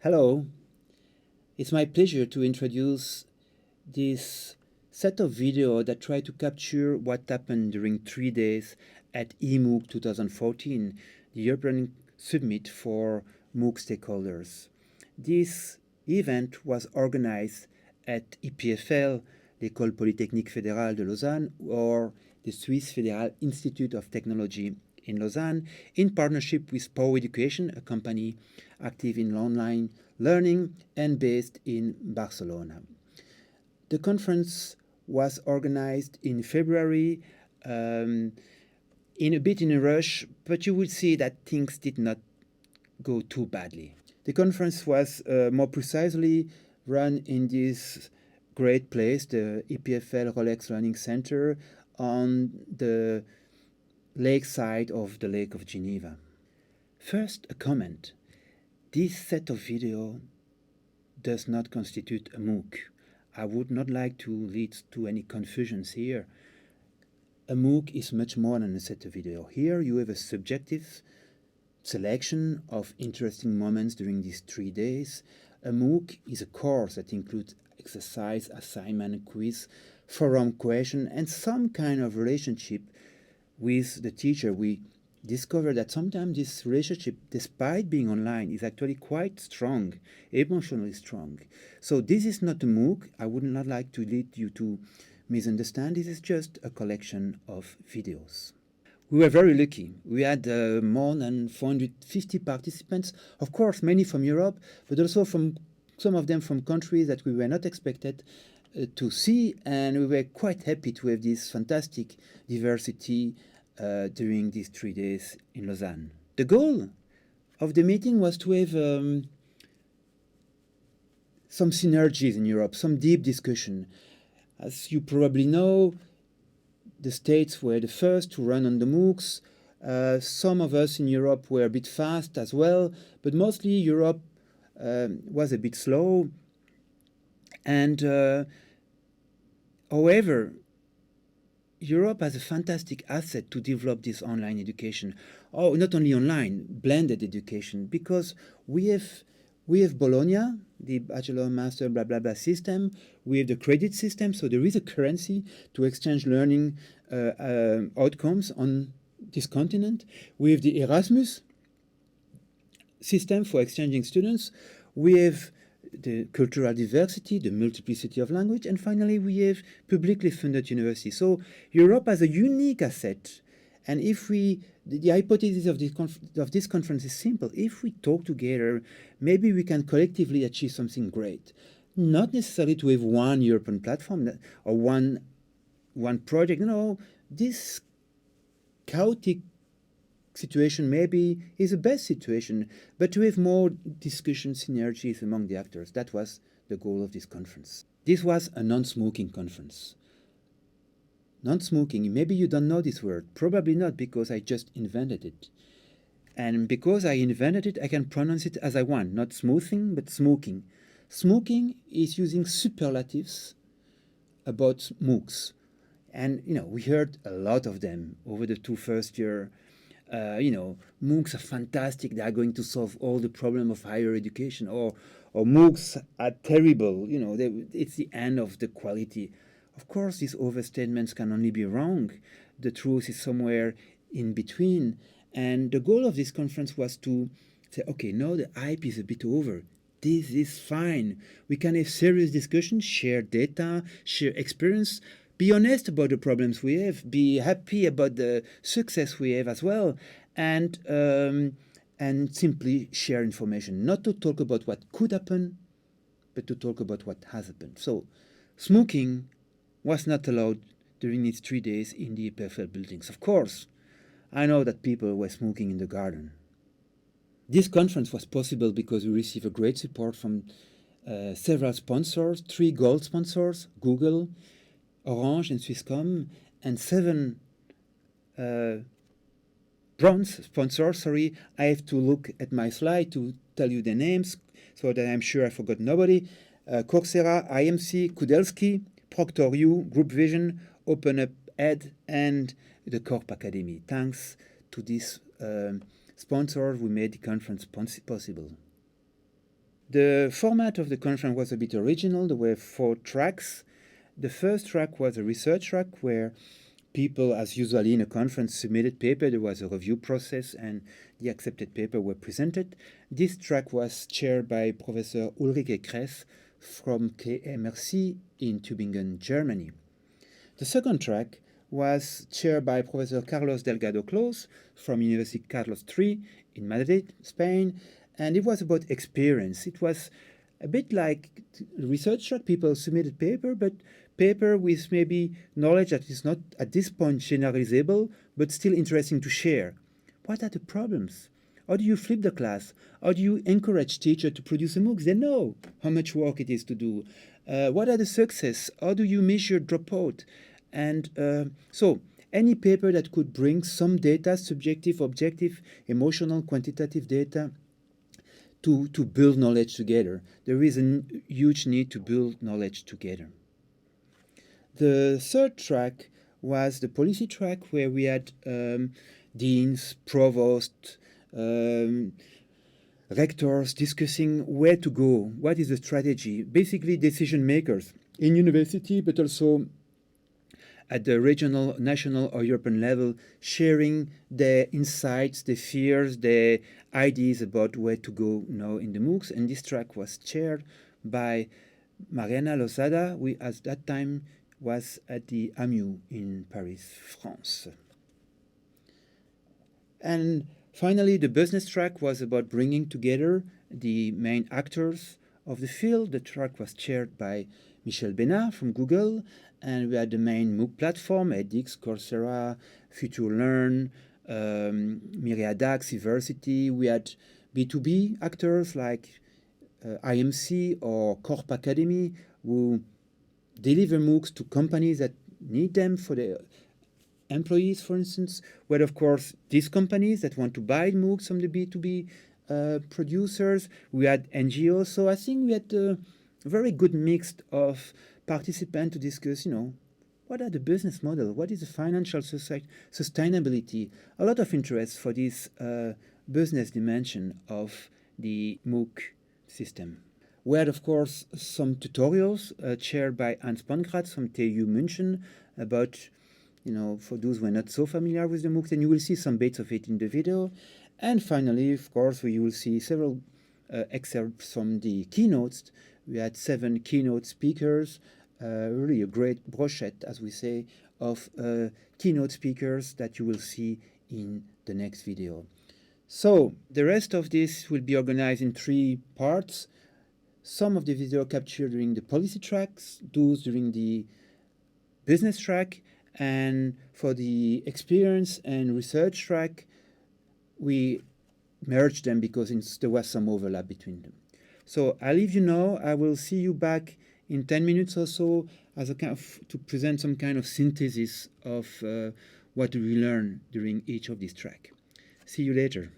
Hello, it's my pleasure to introduce this set of video that try to capture what happened during 3 days at EMOOC 2014, the European Summit for MOOC stakeholders. This event was organized at EPFL, l'École Polytechnique Fédérale de Lausanne, or the Swiss Federal Institute of Technology in Lausanne, in partnership with Power Education, a company active in online learning and based in Barcelona. The conference was organized in February, in a rush, but you will see that things did not go too badly. The conference was more precisely run in this great place, the EPFL Rolex Learning Center, on the lakeside of the Lake of Geneva. First, a comment. This set of video does not constitute a MOOC. I would not like to lead to any confusions here. A MOOC is much more than a set of video. Here you have a subjective selection of interesting moments during these 3 days. A MOOC is a course that includes exercise, assignment, quiz, forum question, and some kind of relationship with the teacher. We discovered that sometimes this relationship, despite being online, is actually quite strong, emotionally strong. So this is not a MOOC. I would not like to lead you to misunderstand. This is just a collection of videos. We were very lucky. We had more than 450 participants, of course, many from Europe, but also from some of them from countries that we were not expected to see, and we were quite happy to have this fantastic diversity during these 3 days in Lausanne. The goal of the meeting was to have some synergies in Europe, some deep discussion. As you probably know, the States were the first to run on the MOOCs. Some of us in Europe were a bit fast as well, but mostly Europe was a bit slow. And however, Europe has a fantastic asset to develop this online education. Oh, not only online, blended education, because we have Bologna, the bachelor, master, blah, blah, blah system. We have the credit system, so there is a currency to exchange learning outcomes on this continent. We have the Erasmus system for exchanging students. We have the cultural diversity, the multiplicity of language, and finally we have publicly funded universities. So Europe has a unique asset, and if the hypothesis of this conference is simple. If we talk together, maybe we can collectively achieve something great. Not necessarily to have one European platform or one project. No, this chaotic situation maybe is the best situation, but to have more discussion synergies among the actors. That was the goal of this conference. This was a non-smoking conference. Non-smoking, maybe you don't know this word. Probably not, because I just invented it. And because I invented it, I can pronounce it as I want. Not smoothing, but smoking. Smoking is using superlatives about MOOCs. And, we heard a lot of them over the first year. MOOCs are fantastic. They are going to solve all the problem of higher education. Or MOOCs are terrible. It's the end of the quality. Of course, these overstatements can only be wrong. The truth is somewhere in between. And the goal of this conference was to say, okay, now the hype is a bit over. This is fine. We can have serious discussions, share data, share experience, be honest about the problems we have, be happy about the success we have as well, and simply share information. Not to talk about what could happen, but to talk about what has happened. So, smoking was not allowed during these 3 days in the EPFL buildings. Of course, I know that people were smoking in the garden. This conference was possible because we received a great support from several sponsors, 3 gold sponsors, Google, Orange and Swisscom, and 7 bronze sponsors. I have to look at my slide to tell you the names so that I'm sure I forgot nobody. Coursera, IMC, Kudelski, Proctor-U, Group Vision, Open Up Ed, and the Corp Academy. Thanks to these sponsors, we made the conference possible. The format of the conference was a bit original. There were 4 tracks. The first track was a research track where people, as usually in a conference, submitted paper. There was a review process and the accepted paper were presented. This track was chaired by Professor Ulrike Kress from KMRC in Tübingen, Germany. The second track was chaired by Professor Carlos Delgado Clos from University Carlos III in Madrid, Spain, and it was about experience. It was a bit like research track. People submitted paper, but paper with maybe knowledge that is not at this point generalizable, but still interesting to share. What are the problems? How do you flip the class? How do you encourage teachers to produce a MOOC? They know how much work it is to do. What are the success? How do you measure dropout? And so any paper that could bring some data, subjective, objective, emotional, quantitative data, to build knowledge together. There is a huge need to build knowledge together. The third track was the policy track, where we had deans, provosts, rectors discussing where to go, what is the strategy, basically decision makers in university, but also at the regional, national, or European level, sharing their insights, their fears, their ideas about where to go now in the MOOCs. And this track was chaired by Mariana Lozada, who at that time was at the EMOOC in Paris, France. And finally, the business track was about bringing together the main actors of the field. The track was chaired by Michel Bénard from Google, and we had the main MOOC platform, edX, Coursera, FutureLearn, Myriadax, University. We had B2B actors like IMC or Corp Academy, who deliver MOOCs to companies that need them for their employees, for instance. We had, of course, these companies that want to buy MOOCs from the B2B producers. We had NGOs. So I think we had a very good mix of participants to discuss, what are the business model? What is the financial sustainability? A lot of interest for this business dimension of the MOOC system. We had, of course, some tutorials chaired by Hans Pankratz from TU München about, for those who are not so familiar with the MOOCs, and you will see some bits of it in the video. And finally, of course, you will see several excerpts from the keynotes. We had 7 keynote speakers, really a great brochette, as we say, of keynote speakers that you will see in the next video. So the rest of this will be organized in 3 parts. Some of the video captured during the policy tracks, those during the business track, and for the experience and research track, we merged them because there was some overlap between them. So I'll leave you now. I will see you back in 10 minutes or so as a to present some kind of synthesis of what we learned during each of these tracks. See you later.